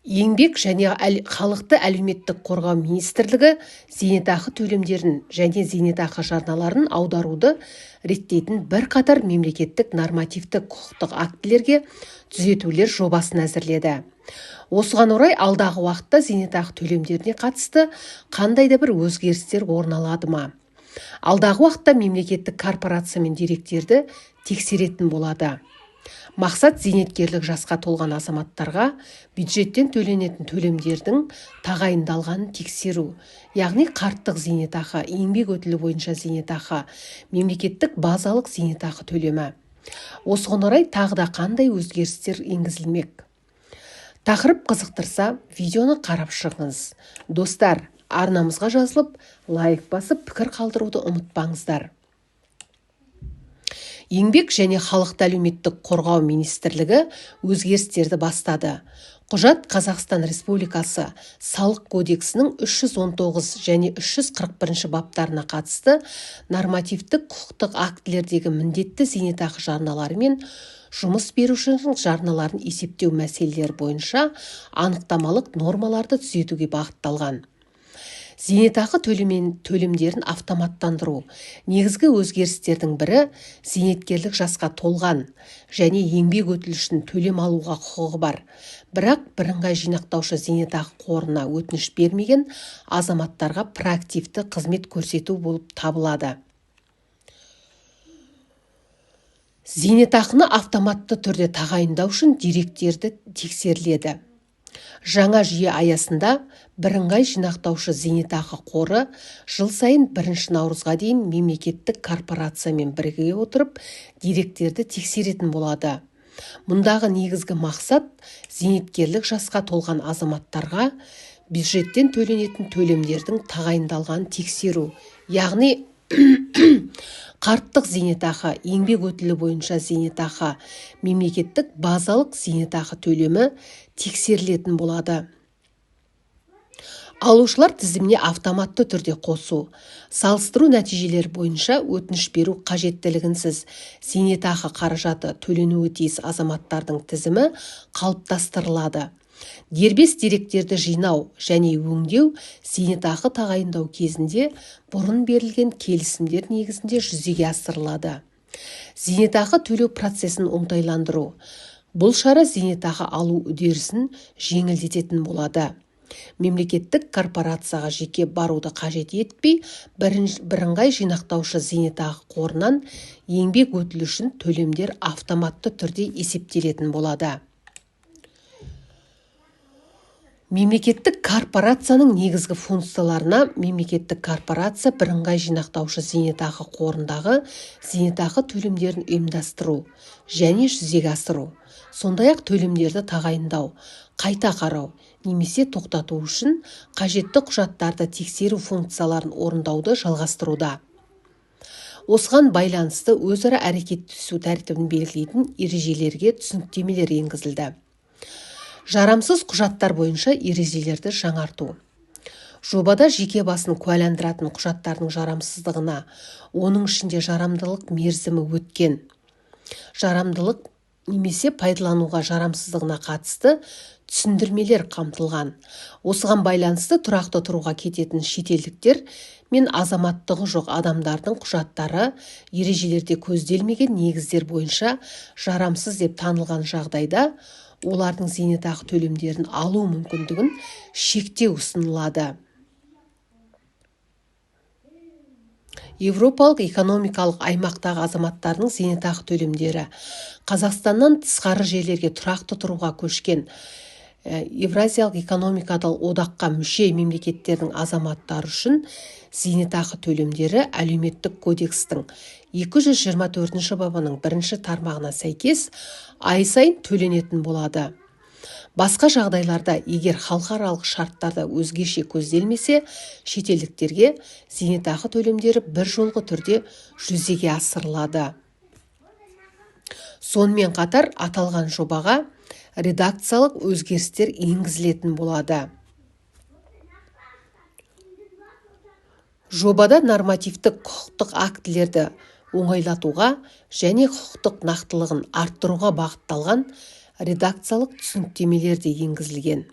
Еңбек және халықты әлеуметтік қорғау министрлігі зейнетақы төлемдерін және зейнетақы жарналарын аударуды реттейтін бірқатар мемлекеттік нормативтік құқықтық актілерге түзетулер жобасын әзірледі. Осыған орай алдағы уақытта зейнетақы төлемдеріне қатысты қандай да бір өзгерістер орын алады ма? Алдағы уақытта мемлекеттік корпорация мен деректерді тексеретін болады. Мақсат зейнеткерлік жасқа толған азаматтарға бюджеттен төленетін төлемдердің тағайындалғанын тексеру, яғни қарттық зейнетақы, еңбек өтілі бойынша зейнетақы, мемлекеттік базалық зейнетақы төлемі. Осыған орай тағы да қандай өзгерістер енгізілмек? Тақырып қызықтырса, видеоны қарап шығыңыз. Достар, арнамызға жазылып, лайк басып, пікір қалдыруды ұмытпаңыздар. Еңбек және халықты әлеуметтік қорғау министрлігі өзгерістерді бастады. Құжат Қазақстан Республикасы салық кодексінің 319 және 341 баптарына қатысты нормативтік құқықтық актілердегі міндетті зейнетақы жарналары мен жұмыс берушінің жарналарын есептеу мәселелері бойынша анықтамалық нормаларды түзетуге бағытталған. Зейнетақы төлемдерін автоматтандыру. Негізгі өзгерістердің бірі зейнеткерлік жасқа толған және еңбек өтілі үшін төлем алуға құқығы бар, бірақ бірыңғай жинақтаушы зейнетақы қорына өтініш бермеген азаматтарға проактивті қызмет көрсету болып табылады. Зейнетақыны автоматты түрде тағайындау үшін деректерді тексеріледі. Жаңа жүйе аясында бірыңғай жинақтаушы зейнетақы қоры жыл сайын 1 наурызға дейін мемлекеттік корпорациямен біріге отырып деректерді тексеретін болады. Мұндағы негізгі мақсат зейнеткерлік жасқа толған азаматтарға бюджеттен төленетін төлемдердің тағайындалғанын тексеру, яғни қарттық зейнетақы, еңбек өтілі бойынша зейнетақы, мемлекеттік базалық зейнетақы төлемі тексерілетін болады. Алушылар тізіміне автоматты түрде қосу, салыстыру нәтижелері бойынша өтініш беру қажеттілігінсіз зейнетақы қаражаты төленуі тиіс азаматтардың тізімі қалыптастырылады. Дербес деректерді жинау және өңдеу зейнетақы тағайындау кезінде бұрын берілген келісімдер негізінде жүзеге асырылады. Зейнетақы төлеу процесін оңтайландыру. Бұл шара зейнетақы алу үдерісін жеңілдететін болады. Мемлекеттік корпорацияға жеке баруды қажет етпей, бірыңғай жинақтаушы зейнетақы қорынан еңбек өтілі үшін төлемдер автоматты түрде есептелетін болады. Мемлекеттік корпорацияның негізгі функцияларына мемлекеттік корпорация бірыңғай жинақтаушы зейнетақы қорындағы зейнетақы төлемдерін ұйымдастыру және жүзеге асыру, сондай-ақ төлемдерді тағайындау, қайта қарау немесе тоқтату үшін қажетті құжаттарды тексеру функцияларын орындауды жалғастыруда. Осыған байланысты өзара әрекеттесу тәртібін белгілейтін ережелерге түсініктемелер енгізілді. Жарамсыз құжаттар бойынша ережелерді жаңарту. Жобада жеке басын куәландыратын құжаттардың жарамсыздығына, оның ішінде жарамдылық мерзімі өткен, жарамдылық немесе пайдалануға жарамсыздығына қатысты түсіндірмелер қамтылған. Осыған байланысты тұрақты тұруға кететін шетелдіктер мен азаматтығы жоқ адамдардың құжаттары ережелерде көзделмеген негіздер бойынша жарамсыз деп танылған жағдайда олардың зейнетақы төлемдерін алу мүмкіндігін шектеу ұсынылады. Еуропалық экономикалық аймақтағы азаматтардың зейнетақы төлемдері Қазақстаннан тысқары жерлерге тұрақты тұруға көшкен Евразиялық экономикалық одаққа мүше мемлекеттердің азаматтары үшін зейнетақы төлемдері әлеуметтік кодекстің 224 бабының 1 тармағына сәйкес ай сайын төленетін болады. Басқа жағдайларда, егер халықаралық шарттарда өзгеше көзделмесе, шетелдіктерге зейнетақы төлемдері бір жолғы түрде жүзеге асырылады. Сонымен қатар аталған жобаға редакциялық өзгерістер енгізілетін болады. Жобада нормативтік құқықтық актілерді оңайлатуға және құқықтық нақтылығын арттыруға бағытталған редакциялық түсініктемелер де енгізілген.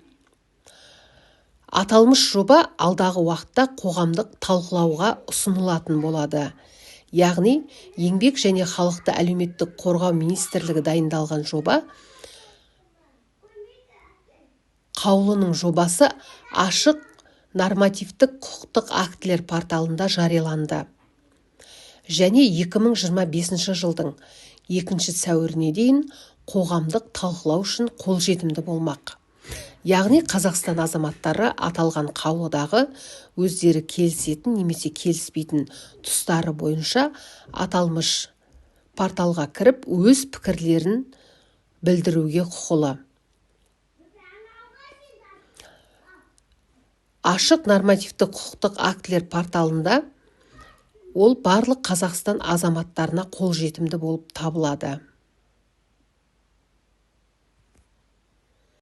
Аталмыш жоба алдағы уақытта қоғамдық талқылауға ұсынылатын болады. Яғни, еңбек және халықты әлеуметтік қорғау министрлігі дайындалған жоба қаулының жобасы ашық нормативтік құқықтық актілер порталында жарияланды. Және 2025 жылдың 2 сәуіріне дейін қоғамдық талқылау үшін қолжетімді болмақ. Яғни Қазақстан азаматтары аталған қаулыдағы өздері келісетін немесе келіспейтін тұстары бойынша аталмыш порталға кіріп өз пікірлерін білдіруге құқылы. Ашық нормативті құқықтық актілер порталында ол барлық Қазақстан азаматтарына қолжетімді болып табылады.